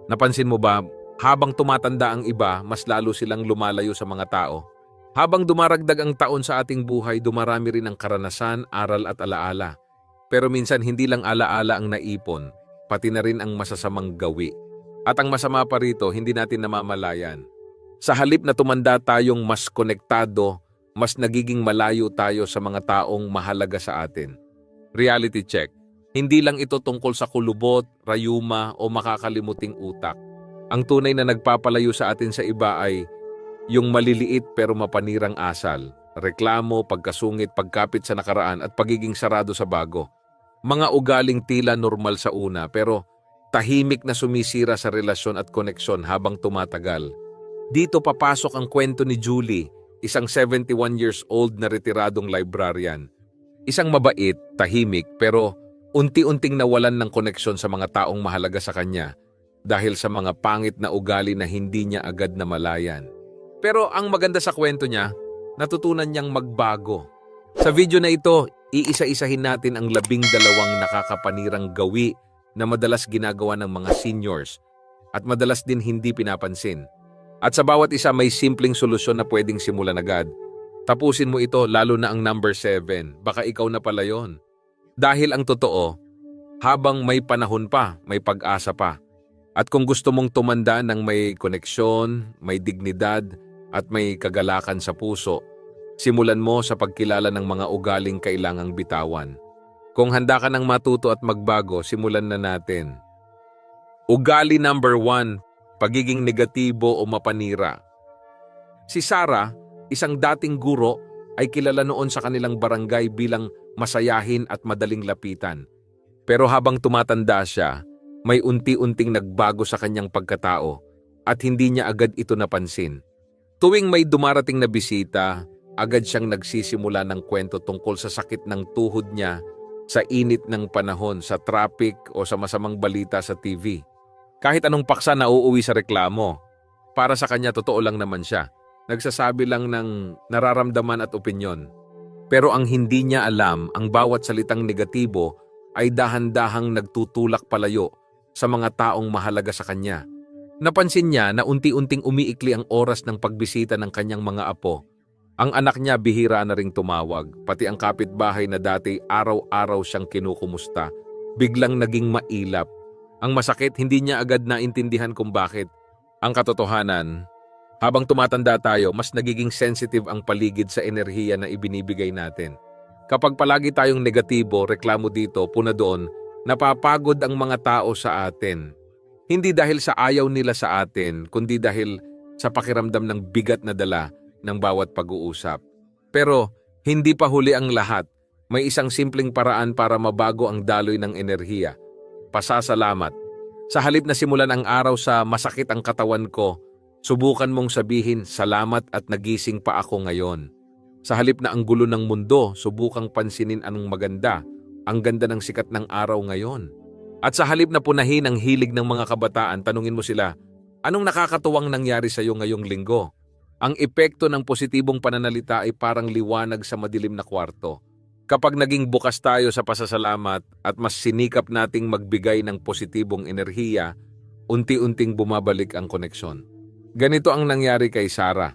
Napansin mo ba, habang tumatanda ang iba, mas lalo silang lumalayo sa mga tao? Habang dumaragdag ang taon sa ating buhay, dumarami rin ang karanasan, aral at alaala. Pero minsan hindi lang alaala ang naipon, pati na rin ang masasamang gawi. At ang masama pa rito, hindi natin namamalayan. Sa halip na tumanda tayong mas konektado, mas nagiging malayo tayo sa mga taong mahalaga sa atin. Reality check. Hindi lang ito tungkol sa kulubot, rayuma o makakalimuting utak. Ang tunay na nagpapalayo sa atin sa iba ay yung maliliit pero mapanirang asal, reklamo, pagkasungit, pagkapit sa nakaraan at pagiging sarado sa bago. Mga ugaling tila normal sa una pero tahimik na sumisira sa relasyon at koneksyon habang tumatagal. Dito papasok ang kwento ni Julie, isang 71 years old na retiradong librarian. Isang mabait, tahimik pero unti-unting nawalan ng koneksyon sa mga taong mahalaga sa kanya dahil sa mga pangit na ugali na hindi niya agad namalayan. Pero ang maganda sa kwento niya, natutunan niyang magbago. Sa video na ito, iisa-isahin natin ang 12 nakakapanirang gawi na madalas ginagawa ng mga seniors at madalas din hindi pinapansin. At sa bawat isa may simpleng solusyon na pwedeng simulan agad. Tapusin mo ito lalo na ang number 7, baka ikaw na pala yon. Dahil ang totoo, habang may panahon pa, may pag-asa pa. At kung gusto mong tumanda ng may koneksyon, may dignidad, at may kagalakan sa puso, simulan mo sa pagkilala ng mga ugaling kailangang bitawan. Kung handa ka ng matuto at magbago, simulan na natin. Ugali number 1, pagiging negatibo o mapanira. Si Sarah, isang dating guro, ay kilala noon sa kanilang barangay bilang masayahin at madaling lapitan. Pero habang tumatanda siya, may unti-unting nagbago sa kanyang pagkatao at hindi niya agad ito napansin. Tuwing may dumarating na bisita, agad siyang nagsisimula ng kwento tungkol sa sakit ng tuhod niya, sa init ng panahon, sa traffic o sa masamang balita sa TV. Kahit anong paksa na uuwi sa reklamo, para sa kanya totoo lang naman siya. Nagsasabi lang ng nararamdaman at opinyon. Pero ang hindi niya alam, ang bawat salitang negatibo ay dahan-dahang nagtutulak palayo sa mga taong mahalaga sa kanya. Napansin niya na unti-unting umiikli ang oras ng pagbisita ng kanyang mga apo. Ang anak niya bihira na ring tumawag, pati ang kapitbahay na dati araw-araw siyang kinukumusta, biglang naging mailap. Ang masakit, hindi niya agad naintindihan kung bakit. Ang katotohanan, habang tumatanda tayo, mas nagiging sensitive ang paligid sa enerhiya na ibinibigay natin. Kapag palagi tayong negatibo, reklamo dito, puna doon, napapagod ang mga tao sa atin. Hindi dahil sa ayaw nila sa atin, kundi dahil sa pakiramdam ng bigat na dala ng bawat pag-uusap. Pero hindi pa huli ang lahat. May isang simpleng paraan para mabago ang daloy ng enerhiya. Pasasalamat. Sa halip na simulan ang araw sa masakit ang katawan ko, subukan mong sabihin salamat at nagising pa ako ngayon. Sa halip na ang gulo ng mundo, subukang pansinin anong maganda, ang ganda ng sikat ng araw ngayon. At sa halip na punahin ang hilig ng mga kabataan, tanungin mo sila, anong nakakatuwang nangyari sa iyo ngayong linggo? Ang epekto ng positibong pananalita ay parang liwanag sa madilim na kwarto. Kapag naging bukas tayo sa pasasalamat at mas sinikap nating magbigay ng positibong enerhiya, unti-unting bumabalik ang koneksyon. Ganito ang nangyari kay Sarah.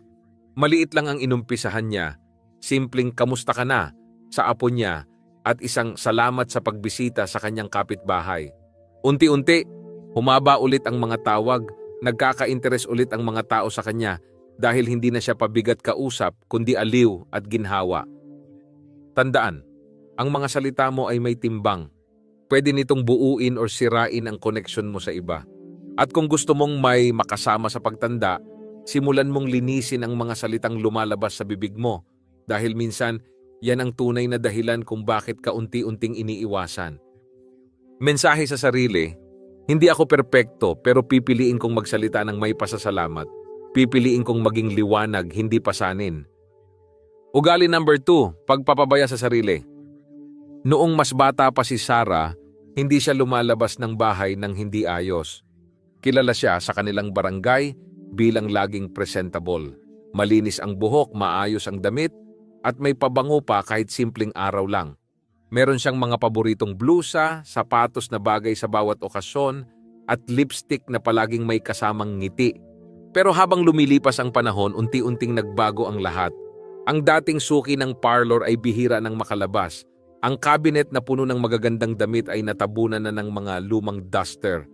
Maliit lang ang inumpisahan niya, simpleng kamusta ka na sa apo niya at isang salamat sa pagbisita sa kanyang kapitbahay. Unti-unti, humaba ulit ang mga tawag, nagkaka-interes ulit ang mga tao sa kanya dahil hindi na siya pabigat kausap kundi aliw at ginhawa. Tandaan, ang mga salita mo ay may timbang. Pwede nitong buuin o sirain ang koneksyon mo sa iba. At kung gusto mong may makasama sa pagtanda, simulan mong linisin ang mga salitang lumalabas sa bibig mo dahil minsan yan ang tunay na dahilan kung bakit ka unti-unting iniiwasan. Mensahe sa sarili, hindi ako perpekto pero pipiliin kong magsalita ng may pasasalamat. Pipiliin kong maging liwanag, hindi pasanin. Ugali number 2, pagpapabaya sa sarili. Noong mas bata pa si Sarah, hindi siya lumalabas ng bahay nang hindi ayos. Kilala siya sa kanilang barangay bilang laging presentable. Malinis ang buhok, maayos ang damit, at may pabango pa kahit simpleng araw lang. Meron siyang mga paboritong blusa, sapatos na bagay sa bawat okasyon, at lipstick na palaging may kasamang ngiti. Pero habang lumilipas ang panahon, unti-unting nagbago ang lahat. Ang dating suki ng parlor ay bihira nang makalabas. Ang cabinet na puno ng magagandang damit ay natabunan na ng mga lumang duster.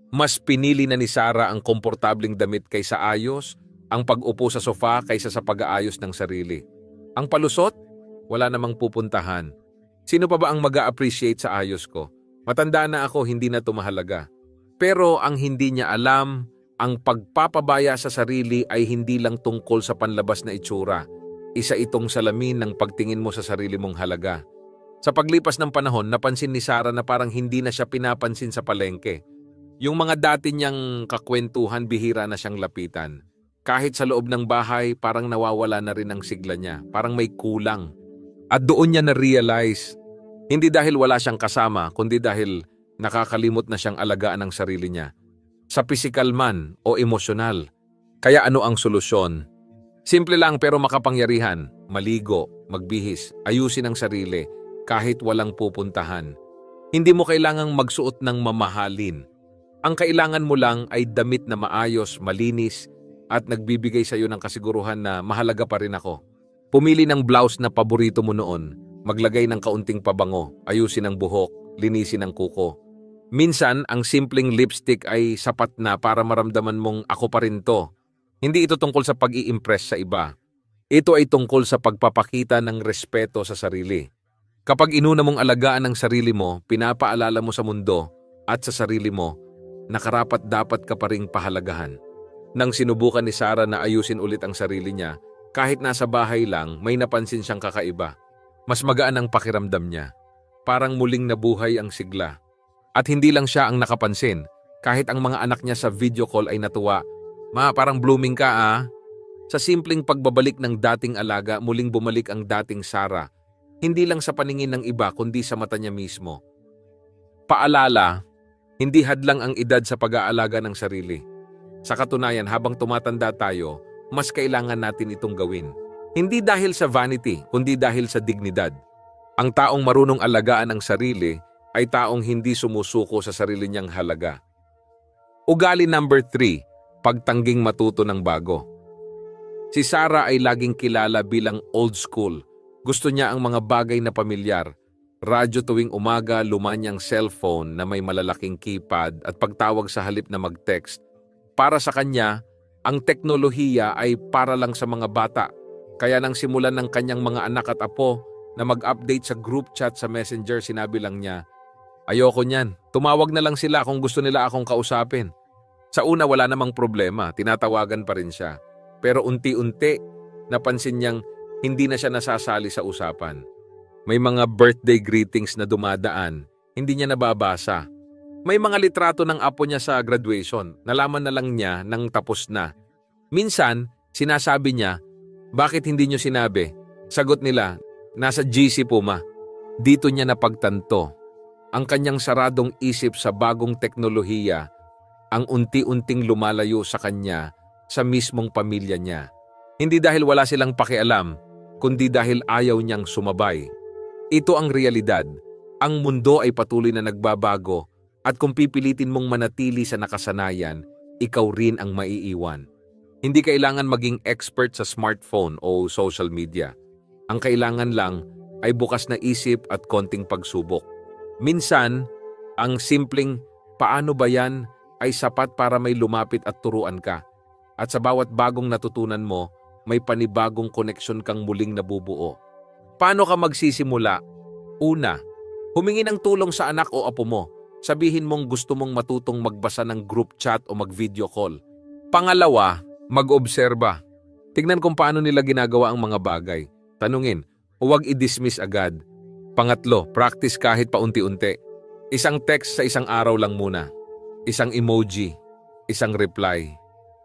Mas pinili na ni Sarah ang komportabling damit kaysa ayos, ang pag-upo sa sofa kaysa sa pag-aayos ng sarili. Ang palusot? Wala namang pupuntahan. Sino pa ba ang mag-a-appreciate sa ayos ko? Matanda na ako, hindi na tumahalaga. Pero ang hindi niya alam, ang pagpapabaya sa sarili ay hindi lang tungkol sa panlabas na itsura. Isa itong salamin ng pagtingin mo sa sarili mong halaga. Sa paglipas ng panahon, napansin ni Sarah na parang hindi na siya pinapansin sa palengke. Yung mga dati niyang kakwentuhan, bihira na siyang lapitan. Kahit sa loob ng bahay, parang nawawala na rin ang sigla niya. Parang may kulang. At doon niya na-realize, hindi dahil wala siyang kasama, kundi dahil nakakalimot na siyang alagaan ang sarili niya. Sa pisikal man o emosyonal. Kaya ano ang solusyon? Simple lang pero makapangyarihan. Maligo, magbihis, ayusin ang sarili kahit walang pupuntahan. Hindi mo kailangang magsuot ng mamahalin. Ang kailangan mo lang ay damit na maayos, malinis, at nagbibigay sa iyo ng kasiguruhan na mahalaga pa rin ako. Pumili ng blouse na paborito mo noon, maglagay ng kaunting pabango, ayusin ang buhok, linisin ang kuko. Minsan, ang simpleng lipstick ay sapat na para maramdaman mong ako pa rin to. Hindi ito tungkol sa pag-i-impress sa iba. Ito ay tungkol sa pagpapakita ng respeto sa sarili. Kapag inuna mong alagaan ang sarili mo, pinapaalala mo sa mundo at sa sarili mo, nakarapat dapat ka pa ring pahalagahan. Nang sinubukan ni Sarah na ayusin ulit ang sarili niya, kahit nasa bahay lang, may napansin siyang kakaiba. Mas magaan ang pakiramdam niya. Parang muling nabuhay ang sigla. At hindi lang siya ang nakapansin. Kahit ang mga anak niya sa video call ay natuwa. Ma, parang blooming ka ah. Sa simpleng pagbabalik ng dating alaga, muling bumalik ang dating Sarah. Hindi lang sa paningin ng iba, kundi sa mata niya mismo. Paalala, hindi hadlang ang edad sa pag-aalaga ng sarili. Sa katunayan, habang tumatanda tayo, mas kailangan natin itong gawin. Hindi dahil sa vanity, kundi dahil sa dignidad. Ang taong marunong alagaan ang sarili ay taong hindi sumusuko sa sarili niyang halaga. Ugali number 3, pagtangging matuto ng bago. Si Sarah ay laging kilala bilang old school. Gusto niya ang mga bagay na pamilyar. Radyo tuwing umaga, lumanyang cellphone na may malalaking keypad at pagtawag sa halip na mag-text. Para sa kanya, ang teknolohiya ay para lang sa mga bata. Kaya nang simulan ng kanyang mga anak at apo na mag-update sa group chat sa Messenger, sinabi lang niya, "Ayoko niyan. Tumawag na lang sila kung gusto nila akong kausapin." Sa una wala namang problema, tinatawagan pa rin siya. Pero unti-unti, napansin niyang hindi na siya nasasali sa usapan. May mga birthday greetings na dumadaan, hindi niya nababasa. May mga litrato ng apo niya sa graduation, nalaman na lang niya nang tapos na. Minsan, sinasabi niya, "Bakit hindi niyo sinabi?" Sagot nila, "Nasa GC po ma." Dito niya napagtanto. Ang kanyang saradong isip sa bagong teknolohiya, ang unti-unting lumalayo sa kanya sa mismong pamilya niya. Hindi dahil wala silang pakialam, kundi dahil ayaw niyang sumabay. Ito ang realidad. Ang mundo ay patuloy na nagbabago at kung pipilitin mong manatili sa nakasanayan, ikaw rin ang maiiwan. Hindi kailangan maging expert sa smartphone o social media. Ang kailangan lang ay bukas na isip at konting pagsubok. Minsan, ang simpleng "paano ba yan" ay sapat para may lumapit at turuan ka. At sa bawat bagong natutunan mo, may panibagong koneksyon kang muling nabubuo. Paano ka magsisimula? Una, humingi ng tulong sa anak o apo mo. Sabihin mong gusto mong matutong magbasa ng group chat o mag-video call. Pangalawa, mag-obserba. Tignan kung paano nila ginagawa ang mga bagay. Tanungin, huwag i-dismiss agad. Pangatlo, practice kahit paunti-unti. Isang text sa isang araw lang muna. Isang emoji. Isang reply.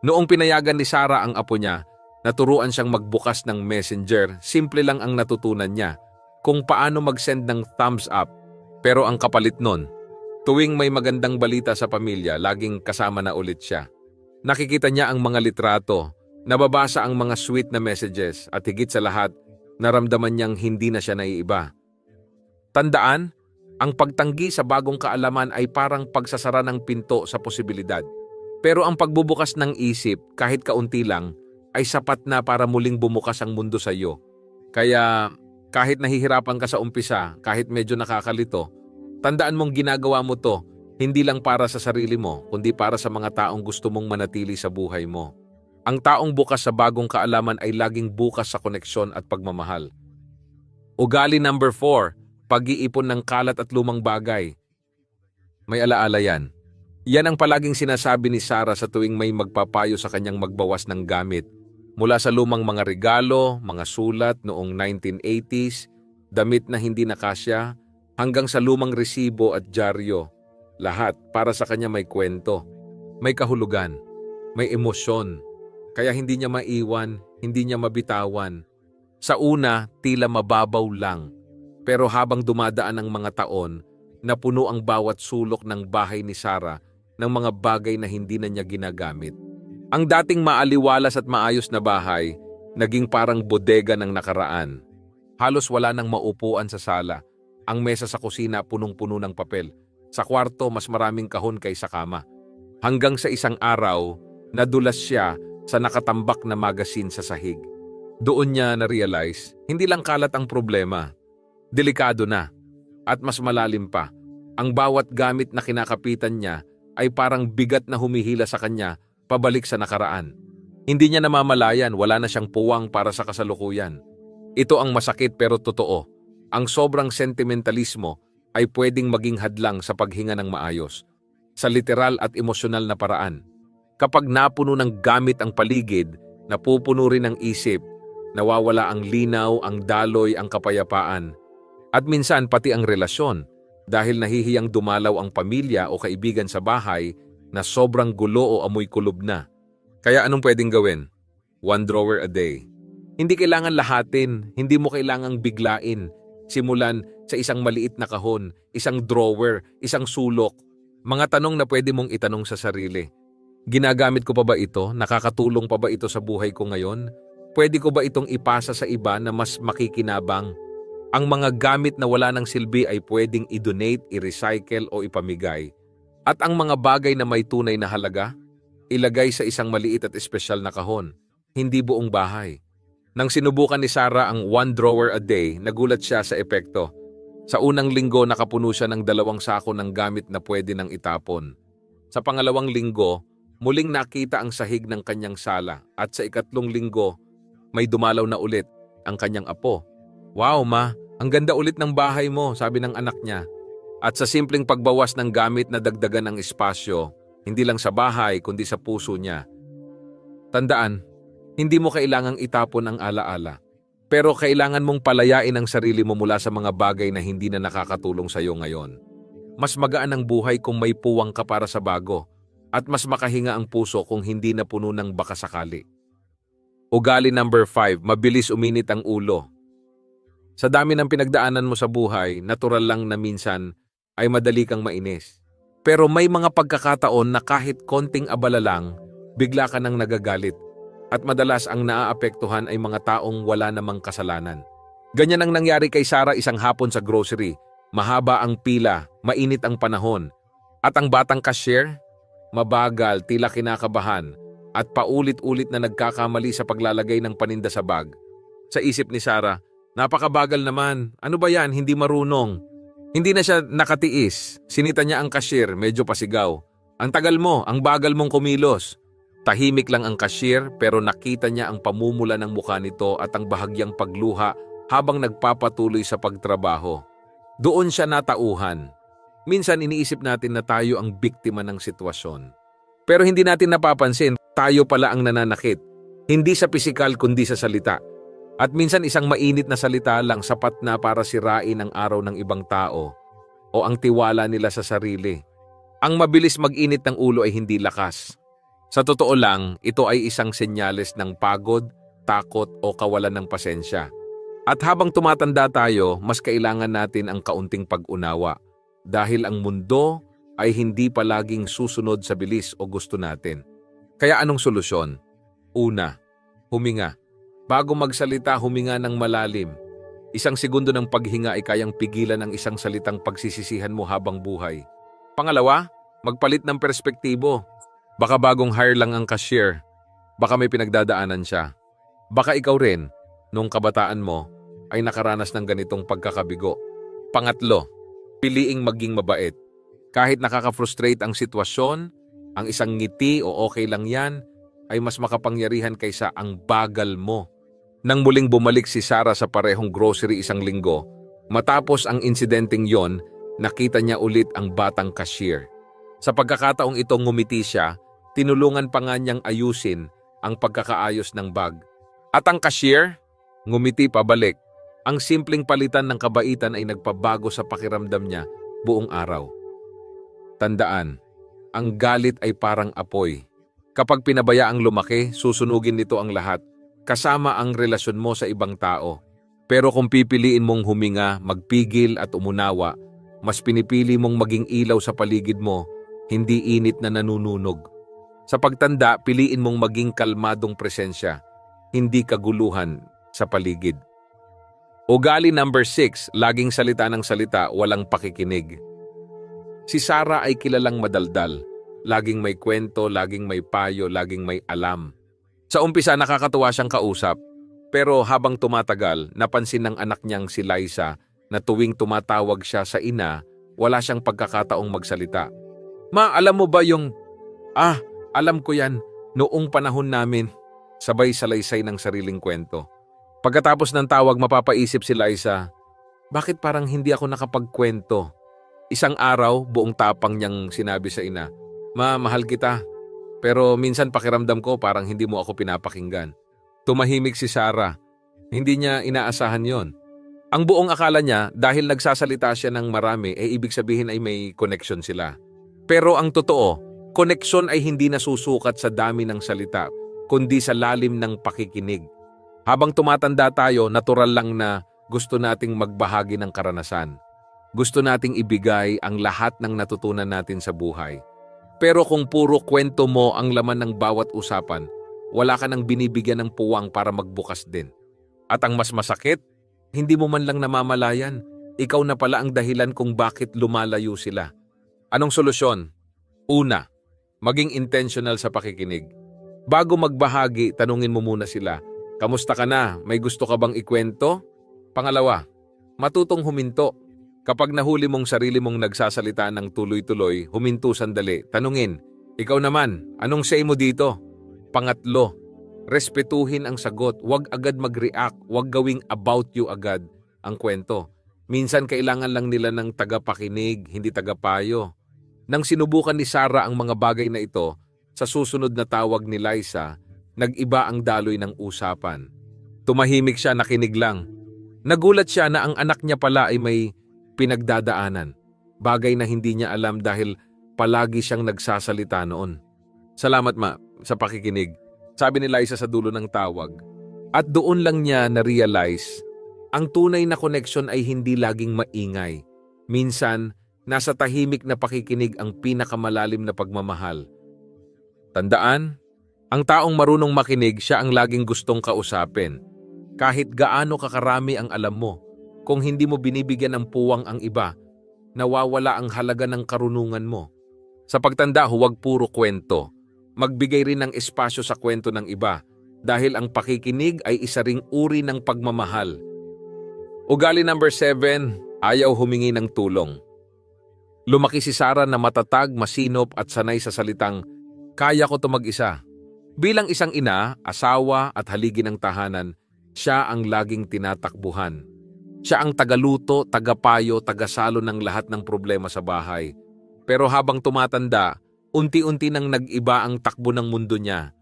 Noong pinayagan ni Sarah ang apo niya, naturuan siyang magbukas ng Messenger. Simple lang ang natutunan niya. Kung paano mag-send ng thumbs up. Pero ang kapalit nun, tuwing may magandang balita sa pamilya, laging kasama na ulit siya. Nakikita niya ang mga litrato, nababasa ang mga sweet na messages at higit sa lahat, naramdaman niyang hindi na siya naiiba. Tandaan, Ang pagtanggi sa bagong kaalaman ay parang pagsasara ng pinto sa posibilidad. Pero ang pagbubukas ng isip, kahit kaunti lang, ay sapat na para muling bumukas ang mundo sa iyo. Kaya kahit nahihirapan ka sa umpisa, kahit medyo nakakalito, tandaan mong ginagawa mo to, hindi lang para sa sarili mo, kundi para sa mga taong gusto mong manatili sa buhay mo. Ang taong bukas sa bagong kaalaman ay laging bukas sa koneksyon at pagmamahal. Ugali number 4, pag-iipon ng kalat at lumang bagay. May alaala yan. Yan ang palaging sinasabi ni Sarah sa tuwing may magpapayo sa kanyang magbawas ng gamit. Mula sa lumang mga regalo, mga sulat noong 1980s, damit na hindi nakasya, hanggang sa lumang resibo at dyaryo. Lahat para sa kanya may kwento, may kahulugan, may emosyon. Kaya hindi niya maiwan, hindi niya mabitawan. Sa una, tila mababaw lang. Pero habang dumadaan ang mga taon, napuno ang bawat sulok ng bahay ni Sarah ng mga bagay na hindi na niya ginagamit. Ang dating maaliwalas at maayos na bahay, naging parang bodega ng nakaraan. Halos wala nang maupuan sa sala. Ang mesa sa kusina punong-puno ng papel. Sa kwarto, mas maraming kahon kaysa kama. Hanggang sa isang araw, nadulas siya sa nakatambak na magazine sa sahig. Doon niya na-realize, hindi lang kalat ang problema. Delikado na. At mas malalim pa, ang bawat gamit na kinakapitan niya ay parang bigat na humihila sa kanya pabalik sa nakaraan. Hindi niya namamalayan, wala na siyang puwang para sa kasalukuyan. Ito ang masakit pero totoo. Ang sobrang sentimentalismo ay pwedeng maging hadlang sa paghinga ng maayos, sa literal at emosyonal na paraan. Kapag napuno ng gamit ang paligid, napupuno rin ang isip, nawawala ang linaw, ang daloy, ang kapayapaan. At minsan pati ang relasyon, dahil nahihiyang dumalaw ang pamilya o kaibigan sa bahay na sobrang gulo o amoy kulob na. Kaya anong pwedeng gawin? 1 drawer a day. Hindi kailangan lahatin, hindi mo kailangang biglain. Simulan sa isang maliit na kahon, isang drawer, isang sulok. Mga tanong na pwede mong itanong sa sarili. Ginagamit ko pa ba ito? Nakakatulong pa ba ito sa buhay ko ngayon? Pwede ko ba itong ipasa sa iba na mas makikinabang? Ang mga gamit na wala ng silbi ay pwedeng i-donate, i-recycle o ipamigay. At ang mga bagay na may tunay na halaga, ilagay sa isang maliit at espesyal na kahon, hindi buong bahay. Nang sinubukan ni Sarah ang 1 drawer a day, nagulat siya sa epekto. Sa unang linggo, nakapuno siya ng 2 sako ng gamit na pwede nang itapon. Sa pangalawang linggo, muling nakita ang sahig ng kanyang sala at sa ikatlong linggo, may dumalaw na ulit ang kanyang apo. "Wow, ma, ang ganda ulit ng bahay mo," sabi ng anak niya. At sa simpleng pagbawas ng gamit na dagdagan ng espasyo, hindi lang sa bahay kundi sa puso niya. Tandaan, hindi mo kailangang itapon ang alaala. Pero kailangan mong palayain ang sarili mo mula sa mga bagay na hindi na nakakatulong sa iyo ngayon. Mas magaan ang buhay kung may puwang ka para sa bago. At mas makahinga ang puso kung hindi na puno ng baka sakali. Ugali number 5, mabilis uminit ang ulo. Sa dami ng pinagdaanan mo sa buhay, natural lang na minsan ay madali kang mainis. Pero may mga pagkakataon na kahit konting abala lang, bigla ka nang nagagalit. At madalas ang naaapektuhan ay mga taong wala namang kasalanan. Ganyan ang nangyari kay Sarah isang hapon sa grocery. Mahaba ang pila, mainit ang panahon. At ang batang cashier, mabagal, tila kinakabahan, at paulit-ulit na nagkakamali sa paglalagay ng paninda sa bag. Sa isip ni Sarah, napakabagal naman, ano ba yan, hindi marunong. Hindi na siya nakatiis, sinita niya ang cashier, medyo pasigaw. "Ang tagal mo, ang bagal mong kumilos." Tahimik lang ang cashier pero nakita niya ang pamumula ng mukha nito at ang bahagyang pagluha habang nagpapatuloy sa pagtrabaho. Doon siya natauhan. Minsan iniisip natin na tayo ang biktima ng sitwasyon. Pero hindi natin napapansin, tayo pala ang nananakit. Hindi sa pisikal kundi sa salita. At minsan isang mainit na salita lang sapat na para sirain ang araw ng ibang tao o ang tiwala nila sa sarili. Ang mabilis mag-init ng ulo ay hindi lakas. Sa totoo lang, ito ay isang senyales ng pagod, takot o kawalan ng pasensya. At habang tumatanda tayo, mas kailangan natin ang kaunting pag-unawa. Dahil ang mundo ay hindi palaging susunod sa bilis o gusto natin. Kaya anong solusyon? Una, huminga. Bago magsalita, huminga ng malalim. Isang segundo ng paghinga ay kayang pigilan ang isang salitang pagsisisihan mo habang buhay. Pangalawa, magpalit ng perspektibo. Baka bagong hire lang ang cashier. Baka may pinagdadaanan siya. Baka ikaw rin, nung kabataan mo, ay nakaranas ng ganitong pagkakabigo. Pangatlo, piliing maging mabait. Kahit nakaka-frustrate ang sitwasyon, ang isang ngiti o okay lang yan, ay mas makapangyarihan kaysa ang bagal mo. Nang muling bumalik si Sarah sa parehong grocery isang linggo, matapos ang insidenteng yon, nakita niya ulit ang batang cashier. Sa pagkakataong ito ngumiti siya, tinulungan pa nga niyang ayusin ang pagkakaayos ng bag. At ang cashier, ngumiti pabalik. Ang simpleng palitan ng kabaitan ay nagpabago sa pakiramdam niya buong araw. Tandaan, ang galit ay parang apoy. Kapag pinabayaang lumaki, susunugin nito ang lahat, kasama ang relasyon mo sa ibang tao. Pero kung pipiliin mong huminga, magpigil at umunawa, mas pinipili mong maging ilaw sa paligid mo, hindi init na nanununog. Sa pagtanda, piliin mong maging kalmadong presensya, hindi kaguluhan sa paligid. Ugali number 6, laging salita ng salita, walang pakikinig. Si Sarah ay kilalang madaldal. Laging may kwento, laging may payo, laging may alam. Sa umpisa nakakatuwa siyang kausap, pero habang tumatagal, napansin ng anak niyang si Liza na tuwing tumatawag siya sa ina, wala siyang pagkakataong magsalita. Ma, alam mo ba yung... alam ko yan, noong panahon namin. Sabay salaysay ng sariling kwento. Pagkatapos ng tawag, mapapaisip si Liza, bakit parang hindi ako nakapagkwento? Isang araw, buong tapang niyang sinabi sa ina, Ma, mahal kita. Pero minsan pakiramdam ko parang hindi mo ako pinapakinggan. Tumahimik si Sarah. Hindi niya inaasahan yon. Ang buong akala niya, dahil nagsasalita siya ng marami, ibig sabihin ay may connection sila. Pero ang totoo, connection ay hindi nasusukat sa dami ng salita, kundi sa lalim ng pakikinig. Habang tumatanda tayo, natural lang na gusto nating magbahagi ng karanasan. Gusto nating ibigay ang lahat ng natutunan natin sa buhay. Pero kung puro kwento mo ang laman ng bawat usapan, wala ka nang binibigyan ng puwang para magbukas din. At ang mas masakit, hindi mo man lang namamalayan, ikaw na pala ang dahilan kung bakit lumalayo sila. Anong solusyon? Una, maging intentional sa pakikinig. Bago magbahagi, tanungin mo muna sila, kamusta ka na? May gusto ka bang ikwento? Pangalawa, matutong huminto. Kapag nahuli mong sarili mong nagsasalita ng tuloy-tuloy, huminto sandali, tanungin, ikaw naman, anong say mo dito? Pangatlo, respetuhin ang sagot, huwag agad mag-react, huwag gawing about you agad ang kwento. Minsan kailangan lang nila ng tagapakinig, hindi tagapayo. Nang sinubukan ni Sarah ang mga bagay na ito, sa susunod na tawag ni Liza, nag-iba ang daloy ng usapan. Tumahimik siya, nakinig lang. Nagulat siya na ang anak niya pala ay may pinagdadaanan. Bagay na hindi niya alam dahil palagi siyang nagsasalita noon. Salamat ma, sa pakikinig, sabi ni Liza sa dulo ng tawag. At doon lang niya na-realize, ang tunay na connection ay hindi laging maingay. Minsan, nasa tahimik na pakikinig ang pinakamalalim na pagmamahal. Tandaan, ang taong marunong makinig, siya ang laging gustong kausapin. Kahit gaano kakarami ang alam mo, kung hindi mo binibigyan ng puwang ang iba, nawawala ang halaga ng karunungan mo. Sa pagtanda, huwag puro kwento. Magbigay rin ng espasyo sa kwento ng iba dahil ang pakikinig ay isa ring uri ng pagmamahal. Ugali number 7, ayaw humingi ng tulong. Lumaki si Sarah na matatag, masinop at sanay sa salitang, kaya ko to mag-isa. Bilang isang ina, asawa at haligi ng tahanan, siya ang laging tinatakbuhan. Siya ang tagaluto, tagapayo, tagasalo ng lahat ng problema sa bahay. Pero habang tumatanda, unti-unti nang nag-iba ang takbo ng mundo niya.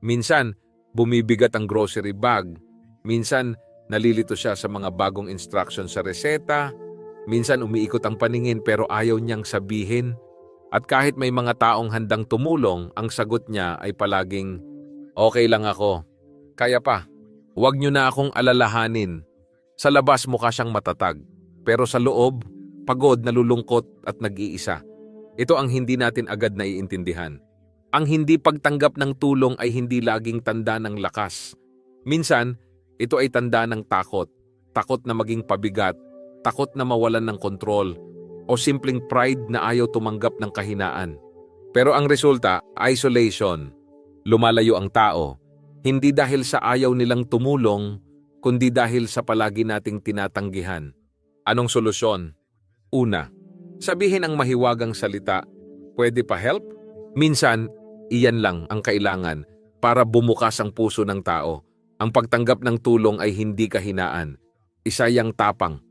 Minsan, bumibigat ang grocery bag. Minsan, nalilito siya sa mga bagong instruction sa reseta. Minsan, umiikot ang paningin pero ayaw niyang sabihin. At kahit may mga taong handang tumulong, ang sagot niya ay palaging, okay lang ako. Kaya pa, huwag niyo na akong alalahanin. Sa labas mukha siyang matatag, pero sa loob, pagod, nalulungkot at nag-iisa. Ito ang hindi natin agad naiintindihan. Ang hindi pagtanggap ng tulong ay hindi laging tanda ng lakas. Minsan, ito ay tanda ng takot. takot na maging pabigat, takot na mawalan ng kontrol, o simpleng pride na ayaw tumanggap ng kahinaan. Pero ang resulta, isolation. Lumalayo ang tao, hindi dahil sa ayaw nilang tumulong, kundi dahil sa palagi nating tinatanggihan. Anong solusyon? Una, sabihin ang mahiwagang salita, pwede pa help? Minsan, iyan lang ang kailangan para bumukas ang puso ng tao. Ang pagtanggap ng tulong ay hindi kahinaan. Isa yang tapang.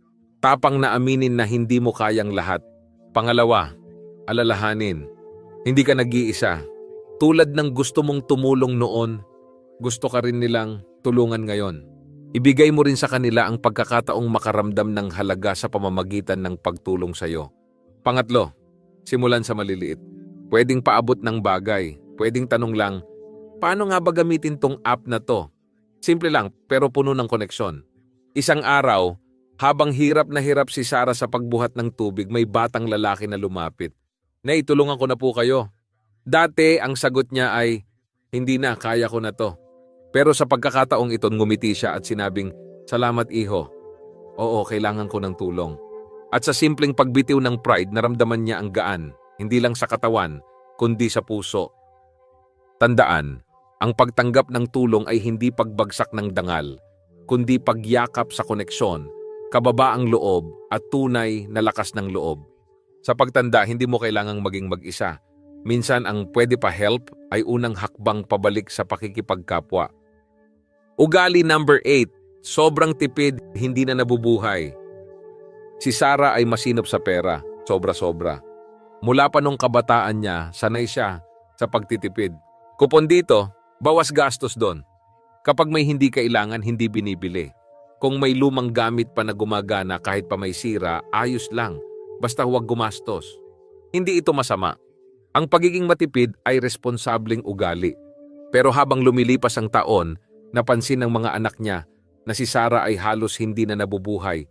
Tapang na aminin na hindi mo kayang lahat. Pangalawa, alalahanin. Hindi ka nag-iisa. Tulad ng gusto mong tumulong noon, gusto ka rin nilang tulungan ngayon. Ibigay mo rin sa kanila ang pagkakataong makaramdam ng halaga sa pamamagitan ng pagtulong sa iyo. Pangatlo, simulan sa maliliit. Pwedeng paabot ng bagay. Pwedeng tanong lang, paano nga ba gamitin tong app na to? Simple lang, pero puno ng koneksyon. Isang araw, habang hirap na hirap si Sarah sa pagbuhat ng tubig, may batang lalaki na lumapit. Nay, tulungan ko na po kayo. Dati, ang sagot niya ay, hindi na, kaya ko na to. Pero sa pagkakataong ito, ngumiti siya at sinabing, salamat iho. Oo, kailangan ko ng tulong. At sa simpleng pagbitiw ng pride, naramdaman niya ang gaan, hindi lang sa katawan, kundi sa puso. Tandaan, ang pagtanggap ng tulong ay hindi pagbagsak ng dangal, kundi pagyakap sa koneksyon, kababaang loob at tunay na lakas ng loob. Sa pagtanda, hindi mo kailangang maging mag-isa. Minsan ang pwede pa help ay unang hakbang pabalik sa pakikipagkapwa. Ugali number 8, sobrang tipid, hindi na nabubuhay. Si Sarah ay masinop sa pera, sobra-sobra. Mula pa nung kabataan niya, sanay siya sa pagtitipid. Kupon dito, bawas gastos doon. Kapag may hindi kailangan, hindi binibili. Kung may lumang gamit pa na gumagana kahit pa may sira, ayos lang. Basta huwag gumastos. Hindi ito masama. Ang pagiging matipid ay responsableng ugali. Pero habang lumilipas ang taon, napansin ng mga anak niya na si Sarah ay halos hindi na nabubuhay.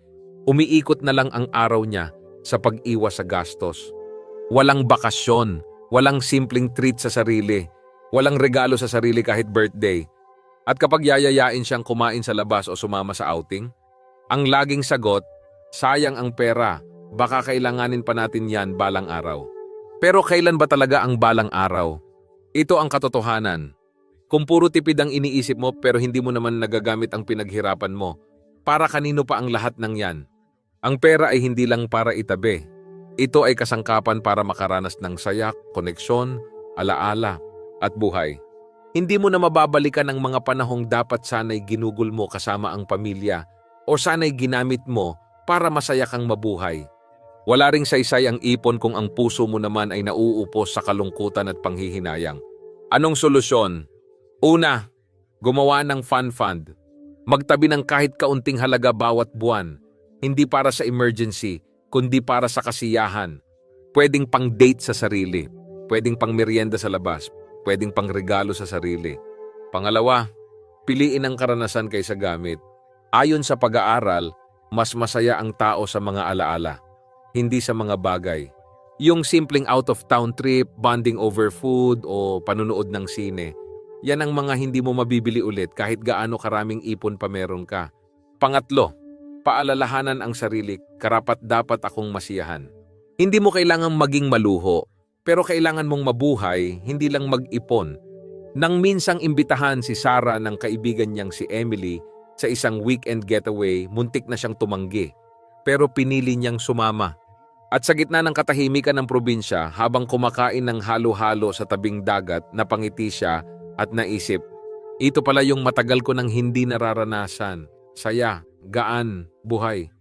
Umiikot na lang ang araw niya sa pag-iwas sa gastos. Walang bakasyon, walang simpleng treat sa sarili, walang regalo sa sarili kahit birthday. At kapag yayayain siyang kumain sa labas o sumama sa outing, ang laging sagot, sayang ang pera, baka kailanganin pa natin yan balang araw. Pero kailan ba talaga ang balang araw? Ito ang katotohanan. Kung puro tipid ang iniisip mo pero hindi mo naman nagagamit ang pinaghirapan mo, para kanino pa ang lahat ng yan? Ang pera ay hindi lang para itabi. Ito ay kasangkapan para makaranas ng saya, koneksyon, alaala, at buhay. Hindi mo na mababalikan ang mga panahong dapat sana'y ginugol mo kasama ang pamilya o sana'y ginamit mo para masaya kang mabuhay. Wala ring saysay ang ipon kung ang puso mo naman ay nauupos sa kalungkutan at panghihinayang. Anong solusyon? Una, gumawa ng fun fund. Magtabi ng kahit kaunting halaga bawat buwan. Hindi para sa emergency, kundi para sa kasiyahan. Pwedeng pang date sa sarili. Pwedeng pang merienda sa labas. Pwedeng pang regalo sa sarili. Pangalawa, piliin ang karanasan kaysa gamit. Ayon sa pag-aaral, mas masaya ang tao sa mga alaala, hindi sa mga bagay. Yung simpleng out-of-town trip, bonding over food, o panunood ng sine, yan ang mga hindi mo mabibili ulit kahit gaano karaming ipon pa meron ka. Pangatlo, paalalahanan ang sarili, karapat-dapat akong masiyahan. Hindi mo kailangang maging maluho, pero kailangan mong mabuhay, hindi lang mag-ipon. Nang minsang imbitahan si Sarah ng kaibigan niyang si Emily sa isang weekend getaway, muntik na siyang tumanggi. Pero pinili niyang sumama. At sa gitna ng katahimikan ng probinsya, habang kumakain ng halo-halo sa tabing dagat, napangiti siya at naisip, ito pala yung matagal ko nang hindi nararanasan. Saya, gaan, buhay.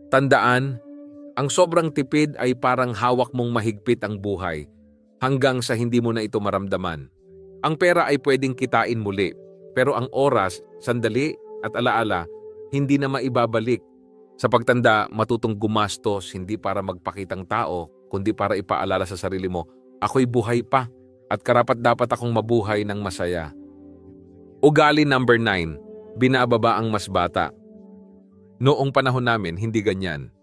Tandaan, ang sobrang tipid ay parang hawak mong mahigpit ang buhay hanggang sa hindi mo na ito maramdaman. Ang pera ay pwedeng kitain muli, pero ang oras, sandali at alaala, hindi na maibabalik. Sa pagtanda, matutong gumastos hindi para magpakitang tao, kundi para ipaalala sa sarili mo, ako'y buhay pa at karapat-dapat akong mabuhay ng masaya. Ugali number 9, binababa ang mas bata. Noong panahon namin, hindi ganyan.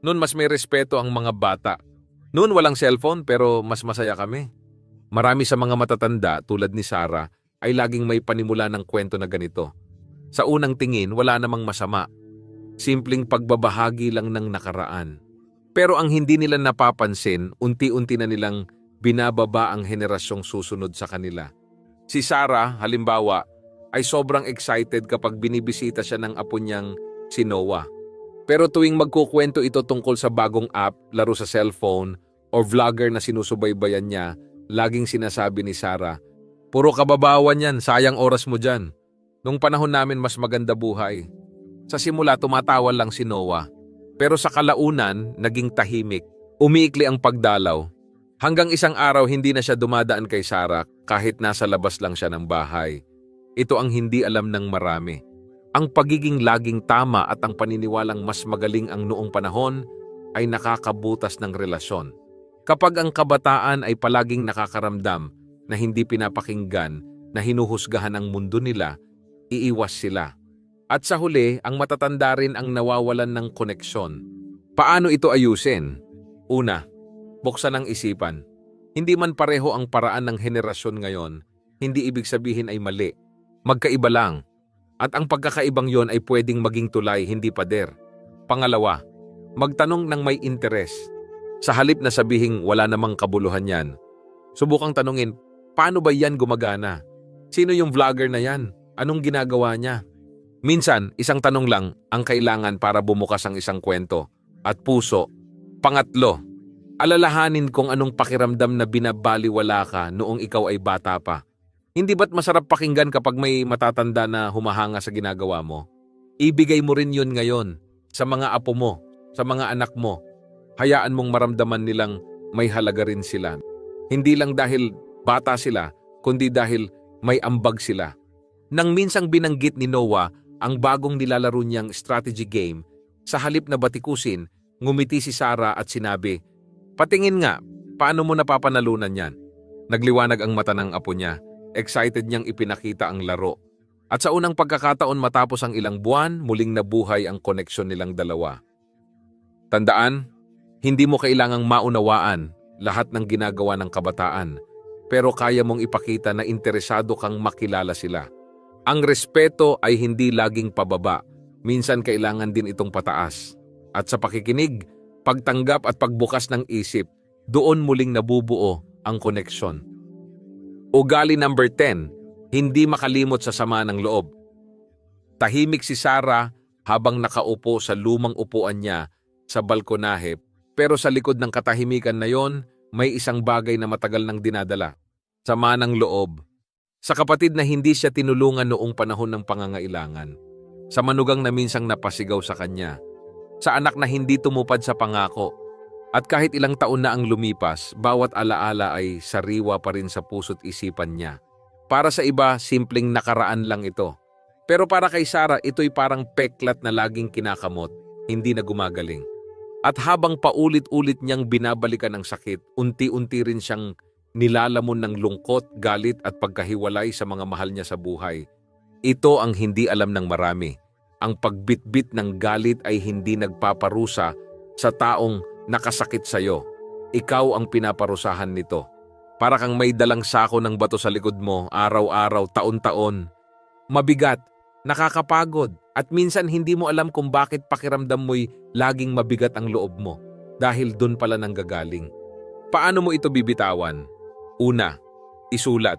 Noon mas may respeto ang mga bata. Noon walang cellphone pero mas masaya kami. Marami sa mga matatanda tulad ni Sarah ay laging may panimula ng kwento na ganito. Sa unang tingin, wala namang masama. simpleng pagbabahagi lang ng nakaraan. Pero ang hindi nila napapansin, unti-unti na nilang binababa ang henerasyong susunod sa kanila. Si Sarah, halimbawa, ay sobrang excited kapag binibisita siya ng apo niyang si Noah. Pero tuwing magkukwento ito tungkol sa bagong app, laro sa cellphone, o vlogger na sinusubaybayan niya, laging sinasabi ni Sarah, "Puro kababawan yan, sayang oras mo dyan. Nung panahon namin mas maganda buhay." Sa simula tumatawa lang si Noah, pero sa kalaunan naging tahimik, umiikli ang pagdalaw. Hanggang isang araw hindi na siya dumadaan kay Sarah kahit nasa labas lang siya ng bahay. Ito ang hindi alam ng marami. Ang pagiging laging tama at ang paniniwalang mas magaling ang noong panahon ay nakakabutas ng relasyon. Kapag ang kabataan ay palaging nakakaramdam na hindi pinapakinggan, na hinuhusgahan ang mundo nila, iiwas sila. At sa huli, ang matatanda rin ang nawawalan ng koneksyon. Paano ito ayusin? Una, buksan ang isipan. Hindi man pareho ang paraan ng henerasyon ngayon, hindi ibig sabihin ay mali. Magkaiba lang. At ang pagkakaibang yon ay pwedeng maging tulay, hindi pader. Pangalawa, magtanong ng may interes. Sa halip na sabihing wala namang kabuluhan yan, subukang tanungin, paano ba yan gumagana? Sino yung vlogger na yan? Anong ginagawa niya? Minsan, isang tanong lang ang kailangan para bumukas ang isang kwento at puso. Pangatlo, alalahanin kung anong pakiramdam na binabaliwala ka noong ikaw ay bata pa. Hindi ba't masarap pakinggan kapag may matatanda na humahanga sa ginagawa mo? Ibigay mo rin yun ngayon sa mga apo mo, sa mga anak mo. Hayaan mong maramdaman nilang may halaga rin sila. Hindi lang dahil bata sila, kundi dahil may ambag sila. Nang minsang binanggit ni Noah ang bagong nilalaro niyang strategy game, sa halip na batikusin, ngumiti si Sarah at sinabi, "Patingin nga, paano mo napapanalunan yan?" Nagliwanag ang mata ng apo niya. Excited niyang ipinakita ang laro. At sa unang pagkakataon matapos ang ilang buwan, muling nabuhay ang koneksyon nilang dalawa. Tandaan, hindi mo kailangang maunawaan lahat ng ginagawa ng kabataan, pero kaya mong ipakita na interesado kang makilala sila. Ang respeto ay hindi laging pababa, minsan kailangan din itong pataas. At sa pakikinig, pagtanggap at pagbukas ng isip, doon muling nabubuo ang koneksyon. Ugali number 10, hindi makalimot sa sama ng loob. Tahimik si Sarah habang nakaupo sa lumang upuan niya sa balkonahe, pero sa likod ng katahimikan na yon, may isang bagay na matagal nang dinadala. Sama ng loob. Sa kapatid na hindi siya tinulungan noong panahon ng pangangailangan. Sa manugang na minsang napasigaw sa kanya. Sa anak na hindi tumupad sa pangako. At kahit ilang taon na ang lumipas, bawat alaala ay sariwa pa rin sa puso't isipan niya. Para sa iba, simpleng nakaraan lang ito. Pero para kay Sarah, ito'y parang peklat na laging kinakamot, hindi na gumagaling. At habang paulit-ulit niyang binabalikan ang sakit, unti-unti rin siyang nilalamon ng lungkot, galit at pagkahiwalay sa mga mahal niya sa buhay. Ito ang hindi alam ng marami. Ang pagbitbit ng galit ay hindi nagpaparusa sa taong nakasakit sa iyo. Ikaw ang pinaparusahan nito. Para kang may dalang sako ng bato sa likod mo, araw-araw, taon-taon. Mabigat, nakakapagod, at minsan hindi mo alam kung bakit pakiramdam mo'y laging mabigat ang loob mo. Dahil dun pala nanggagaling. Paano mo ito bibitawan? Una, isulat.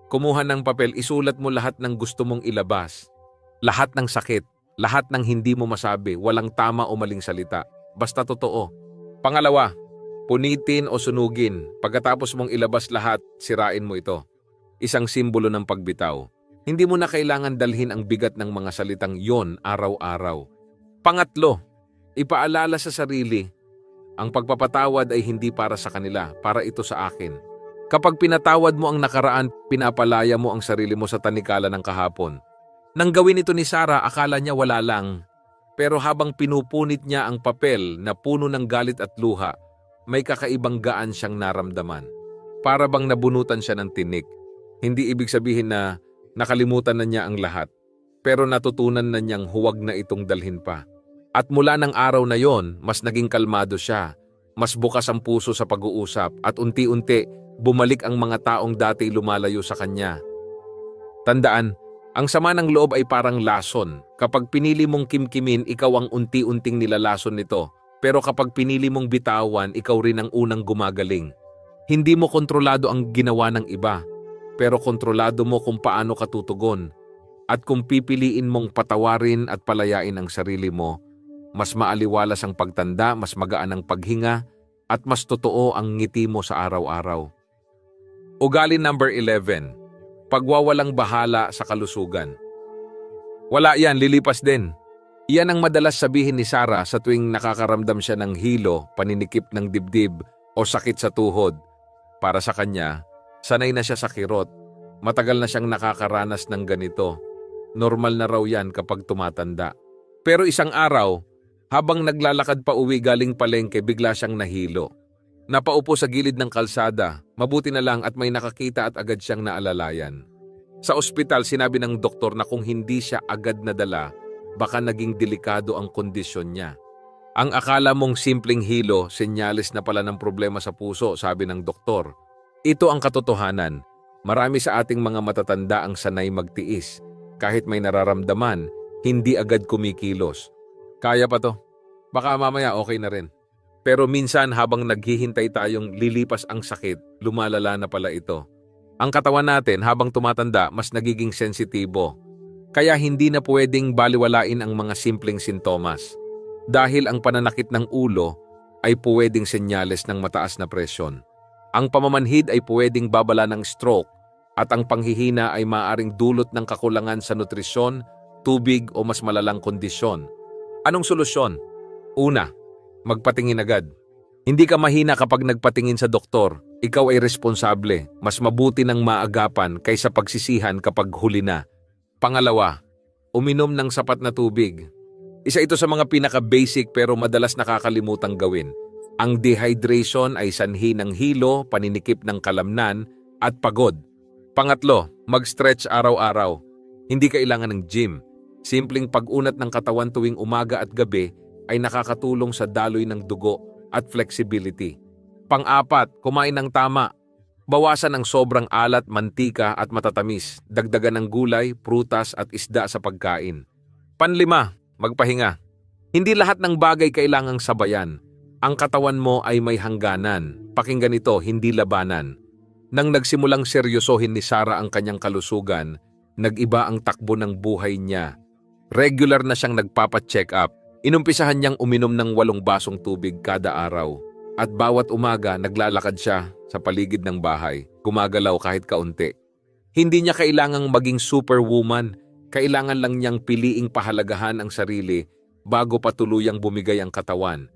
Kumuha ng papel, isulat mo lahat ng gusto mong ilabas. Lahat ng sakit, lahat ng hindi mo masabi, walang tama o maling salita. Basta totoo. Pangalawa, punitin o sunugin. Pagkatapos mong ilabas lahat, sirain mo ito. Isang simbolo ng pagbitaw. Hindi mo na kailangan dalhin ang bigat ng mga salitang yon araw-araw. Pangatlo, ipaalala sa sarili. Ang pagpapatawad ay hindi para sa kanila, para ito sa akin. Kapag pinatawad mo ang nakaraan, pinapalaya mo ang sarili mo sa tanikala ng kahapon. Nang gawin ito ni Sarah, akala niya wala lang. Pero habang pinupunit niya ang papel na puno ng galit at luha, may kakaibang gaan siyang naramdaman. Para bang nabunutan siya ng tinik. Hindi ibig sabihin na nakalimutan na niya ang lahat. Pero natutunan na niyang huwag na itong dalhin pa. At mula ng araw na yon, mas naging kalmado siya. Mas bukas ang puso sa pag-uusap at unti-unti bumalik ang mga taong dati lumalayo sa kanya. Tandaan, Ang sama ng loob ay parang lason. Kapag pinili mong kimkimin, ikaw ang unti-unting nilalason nito. Pero kapag pinili mong bitawan, ikaw rin ang unang gumagaling. Hindi mo kontrolado ang ginawa ng iba, pero kontrolado mo kung paano ka tutugon. At kung pipiliin mong patawarin at palayain ang sarili mo, mas maaliwalas ang pagtanda, mas magaan ang paghinga, at mas totoo ang ngiti mo sa araw-araw. Ugali number 11. Pagwawalang bahala sa kalusugan. Wala yan, lilipas din. Iyan ang madalas sabihin ni Sarah sa tuwing nakakaramdam siya ng hilo, paninikip ng dibdib o sakit sa tuhod. Para sa kanya, sanay na siya sa kirot. Matagal na siyang nakakaranas ng ganito. Normal na raw yan kapag tumatanda. Pero isang araw, habang naglalakad pa uwi galing palengke, bigla siyang nahilo. Napaupo sa gilid ng kalsada, mabuti na lang at may nakakita at agad siyang naalalayan. Sa ospital, sinabi ng doktor na kung hindi siya agad nadala, baka naging delikado ang kondisyon niya. Ang akala mong simpleng hilo, senyales na pala ng problema sa puso, sabi ng doktor. Ito ang katotohanan. Marami sa ating mga matatanda ang sanay magtiis. Kahit may nararamdaman, hindi agad kumikilos. Kaya pa to. Baka mamaya okay na rin. Pero minsan habang naghihintay tayong lilipas ang sakit, lumalala na pala ito. Ang katawan natin habang tumatanda mas nagiging sensitibo. Kaya hindi na pwedeng baliwalain ang mga simpleng sintomas. Dahil ang pananakit ng ulo ay pwedeng senyales ng mataas na presyon. Ang pamamanhid ay pwedeng babala ng stroke at ang panghihina ay maaaring dulot ng kakulangan sa nutrisyon, tubig o mas malalang kondisyon. Anong solusyon? Una, magpatingin agad. Hindi ka mahina kapag nagpatingin sa doktor. Ikaw ay responsable. Mas mabuti ng maagapan kaysa pagsisihan kapag huli na. Pangalawa, uminom ng sapat na tubig. Isa ito sa mga pinaka-basic pero madalas nakakalimutang gawin. Ang dehydration ay sanhi ng hilo, paninikip ng kalamnan, at pagod. Pangatlo, mag-stretch araw-araw. Hindi kailangan ng gym. Simpleng pag-unat ng katawan tuwing umaga at gabi ay nakakatulong sa daloy ng dugo at flexibility. Pang-apat, kumain ng tama. Bawasan ang sobrang alat, mantika at matatamis. Dagdagan ng gulay, prutas at isda sa pagkain. Panlima, magpahinga. Hindi lahat ng bagay kailangang sabayan. Ang katawan mo ay may hangganan. Pakinggan ito, hindi labanan. Nang nagsimulang seryosohin ni Sarah ang kanyang kalusugan, nag-iba ang takbo ng buhay niya. Regular na siyang nagpapa-check up. Inumpisahan niyang uminom ng 8 basong tubig kada araw. At bawat umaga naglalakad siya sa paligid ng bahay, gumagalaw kahit kaunti. Hindi niya kailangang maging superwoman, kailangan lang niyang piliing pahalagahan ang sarili bago pa tuluyang bumigay ang katawan.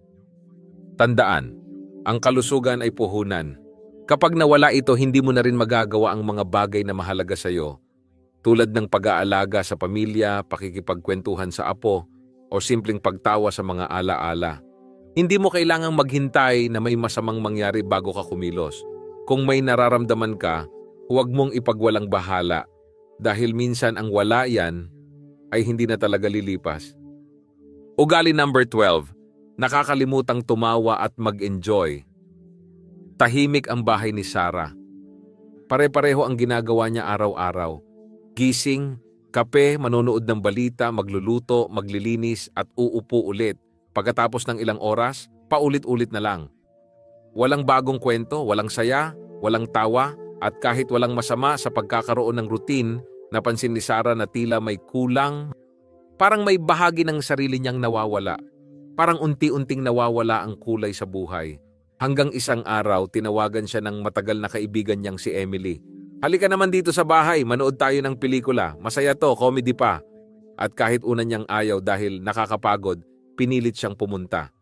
Tandaan, ang kalusugan ay puhunan. Kapag nawala ito, hindi mo na rin magagawa ang mga bagay na mahalaga sa iyo, tulad ng pag-aalaga sa pamilya, pakikipagkwentuhan sa apo, o simpleng pagtawa sa mga alaala. Hindi mo kailangang maghintay na may masamang mangyari bago ka kumilos. Kung may nararamdaman ka, huwag mong ipagwalang bahala dahil minsan ang wala yan ay hindi na talaga lilipas. Ugali number 12, nakakalimutang tumawa at mag-enjoy. Tahimik ang bahay ni Sarah. Pare-pareho ang ginagawa niya araw-araw. Gising, kape, manonood ng balita, magluluto, maglilinis at uupo ulit. Pagkatapos ng ilang oras, paulit-ulit na lang. Walang bagong kwento, walang saya, walang tawa, at kahit walang masama sa pagkakaroon ng routine, napansin ni Sarah na tila may kulang. Parang may bahagi ng sarili niyang nawawala. Parang unti-unting nawawala ang kulay sa buhay. Hanggang isang araw, tinawagan siya ng matagal na kaibigan niyang si Emily. Halika naman dito sa bahay, manood tayo ng pelikula. Masaya to, comedy pa. At kahit una niyang ayaw dahil nakakapagod, pinilit siyang pumunta.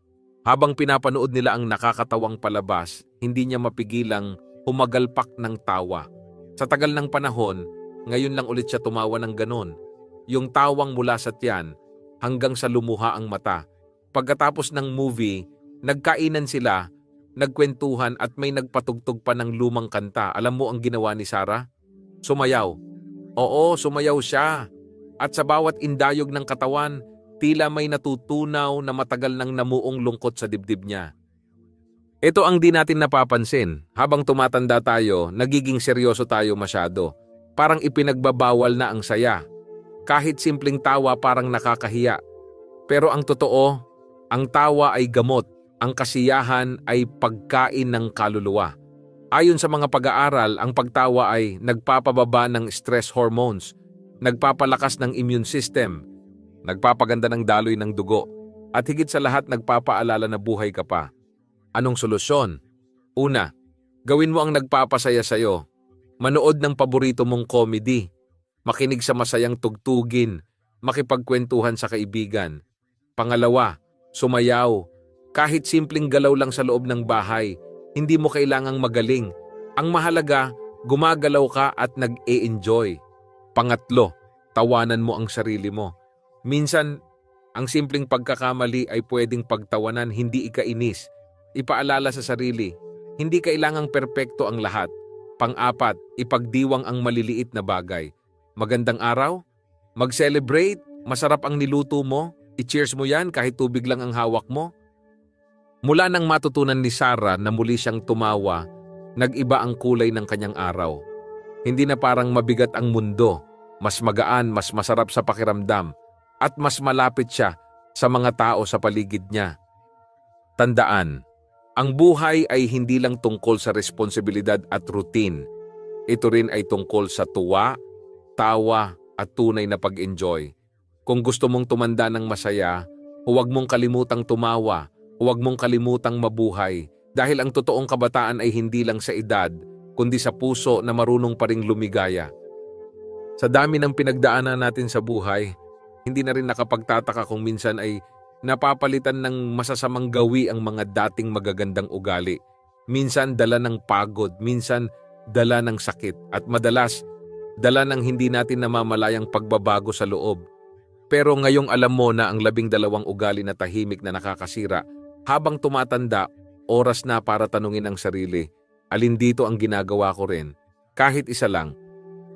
Habang pinapanood nila ang nakakatawang palabas, hindi niya mapigilang humagalpak ng tawa. Sa tagal ng panahon, ngayon lang ulit siya tumawa ng ganon. Yung tawang mula sa tiyan hanggang sa lumuha ang mata. Pagkatapos ng movie, nagkainan sila, nagkwentuhan at may nagpatugtog pa ng lumang kanta. Alam mo ang ginawa ni Sarah? Sumayaw. Oo, sumayaw siya. At sa bawat indayog ng katawan, tila may natutunaw na matagal nang namuong lungkot sa dibdib niya. Ito ang di natin napapansin. Habang tumatanda tayo, nagiging seryoso tayo masyado. Parang ipinagbabawal na ang saya. Kahit simpleng tawa parang nakakahiya. Pero ang totoo, ang tawa ay gamot, ang kasiyahan ay pagkain ng kaluluwa. Ayon sa mga pag-aaral, ang pagtawa ay nagpapababa ng stress hormones, nagpapalakas ng immune system, nagpapaganda ng daloy ng dugo, at higit sa lahat nagpapaalala na buhay ka pa. Anong solusyon? Una, gawin mo ang nagpapasaya sa'yo. Manood ng paborito mong comedy, makinig sa masayang tugtugin, makipagkwentuhan sa kaibigan. Pangalawa, sumayaw. Kahit simpleng galaw lang sa loob ng bahay, hindi mo kailangang magaling. Ang mahalaga, gumagalaw ka at nag-e-enjoy. Pangatlo, tawanan mo ang sarili mo. Minsan, ang simpleng pagkakamali ay pwedeng pagtawanan, hindi ikainis. Ipaalala sa sarili, hindi kailangang perpekto ang lahat. Pang-apat, ipagdiwang ang maliliit na bagay. Magandang araw? Mag-celebrate? Masarap ang niluto mo? I-cheers mo yan kahit tubig lang ang hawak mo? Mula nang matutunan ni Sarah na muli siyang tumawa, nag-iba ang kulay ng kanyang araw. Hindi na parang mabigat ang mundo, mas magaan, mas masarap sa pakiramdam, at mas malapit siya sa mga tao sa paligid niya. Tandaan, ang buhay ay hindi lang tungkol sa responsibilidad at routine. Ito rin ay tungkol sa tuwa, tawa, at tunay na pag-enjoy. Kung gusto mong tumanda ng masaya, huwag mong kalimutang tumawa, huwag mong kalimutang mabuhay, dahil ang totoong kabataan ay hindi lang sa edad, kundi sa puso na marunong pa ring lumigaya. Sa dami ng pinagdaanan natin sa buhay, hindi na rin nakapagtataka kung minsan ay napapalitan ng masasamang gawi ang mga dating magagandang ugali. Minsan dala ng pagod, minsan dala ng sakit, at madalas dala ng hindi natin namamalayang pagbabago sa loob. Pero ngayong alam mo na ang 12 ugali na tahimik na nakakasira, habang tumatanda, oras na para tanungin ang sarili, alin dito ang ginagawa ko rin? Kahit isa lang,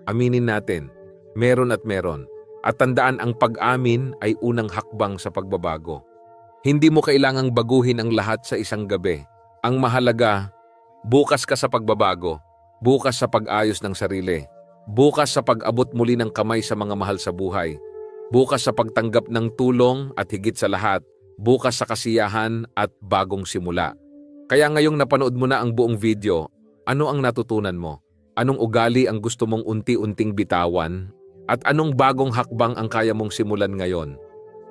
aminin natin, meron at meron. At tandaan, ang pag-amin ay unang hakbang sa pagbabago. Hindi mo kailangang baguhin ang lahat sa isang gabi. Ang mahalaga, bukas ka sa pagbabago, bukas sa pag-ayos ng sarili, bukas sa pag-abot muli ng kamay sa mga mahal sa buhay, bukas sa pagtanggap ng tulong, at higit sa lahat, bukas sa kasiyahan at bagong simula. Kaya ngayong napanood mo na ang buong video, ano ang natutunan mo? Anong ugali ang gusto mong unti-unting bitawan? At anong bagong hakbang ang kaya mong simulan ngayon?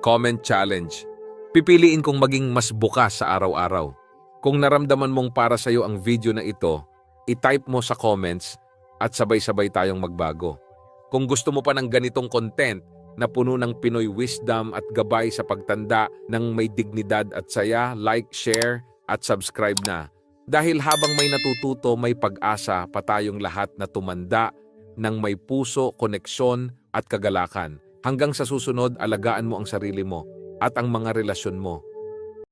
Comment challenge. Pipiliin kong maging mas bukas sa araw-araw. Kung naramdaman mong para sa'yo ang video na ito, i-type mo sa comments at sabay-sabay tayong magbago. Kung gusto mo pa ng ganitong content na puno ng Pinoy wisdom at gabay sa pagtanda ng may dignidad at saya, like, share at subscribe na. Dahil habang may natututo, may pag-asa pa tayong lahat na tumanda ng may puso, koneksyon at kagalakan. Hanggang sa susunod, alagaan mo ang sarili mo at ang mga relasyon mo.